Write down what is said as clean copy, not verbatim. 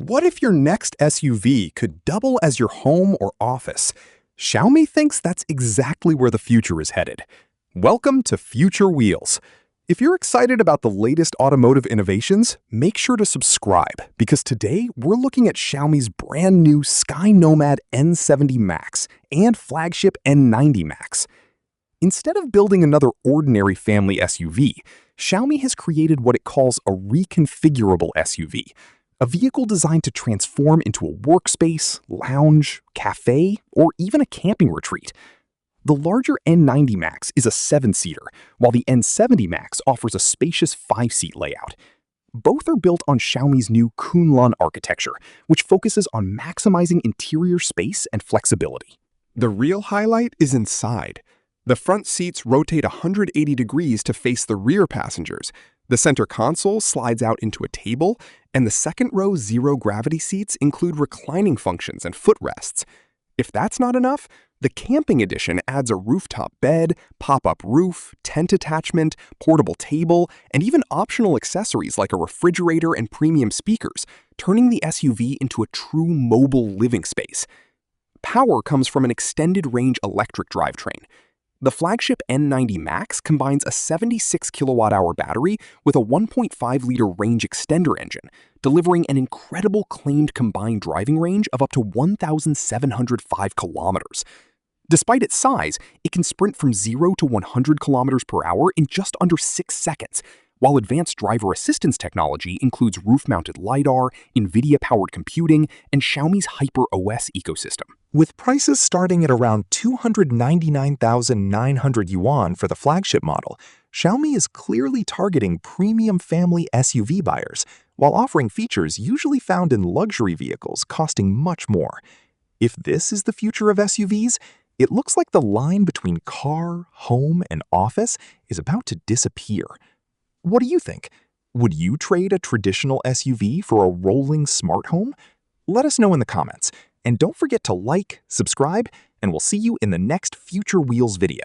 What if your next SUV could double as your home or office? Xiaomi thinks that's exactly where the future is headed. Welcome to Future Wheels. If you're excited about the latest automotive innovations, make sure to subscribe, because today we're looking at Xiaomi's brand new SkyNomad N70 Max and flagship N90 Max. Instead of building another ordinary family SUV, Xiaomi has created what it calls a reconfigurable SUV, a vehicle designed to transform into a workspace, lounge, cafe, or even a camping retreat. The larger N90 Max is a 7-seater, while the N70 Max offers a spacious 5-seat layout. Both are built on Xiaomi's new Kunlun architecture, which focuses on maximizing interior space and flexibility. The real highlight is inside. The front seats rotate 180 degrees to face the rear passengers. The center console slides out into a table, and the second-row zero-gravity seats include reclining functions and footrests. If that's not enough, the Camping Edition adds a rooftop bed, pop-up roof, tent attachment, portable table, and even optional accessories like a refrigerator and premium speakers, turning the SUV into a true mobile living space. Power comes from an extended-range electric drivetrain. The flagship N90 Max combines a 76 kilowatt-hour battery with a 1.5-liter range extender engine, delivering an incredible claimed combined driving range of up to 1,705 kilometers. Despite its size, it can sprint from 0 to 100 kilometers per hour in just under 6 seconds, while advanced driver assistance technology includes roof-mounted LiDAR, NVIDIA-powered computing, and Xiaomi's HyperOS ecosystem. With prices starting at around 299,900 yuan for the flagship model, Xiaomi is clearly targeting premium family SUV buyers, while offering features usually found in luxury vehicles costing much more. If this is the future of SUVs, it looks like the line between car, home, and office is about to disappear. What do you think? Would you trade a traditional SUV for a rolling smart home? Let us know in the comments. And don't forget to like, subscribe, and we'll see you in the next Future Wheels video.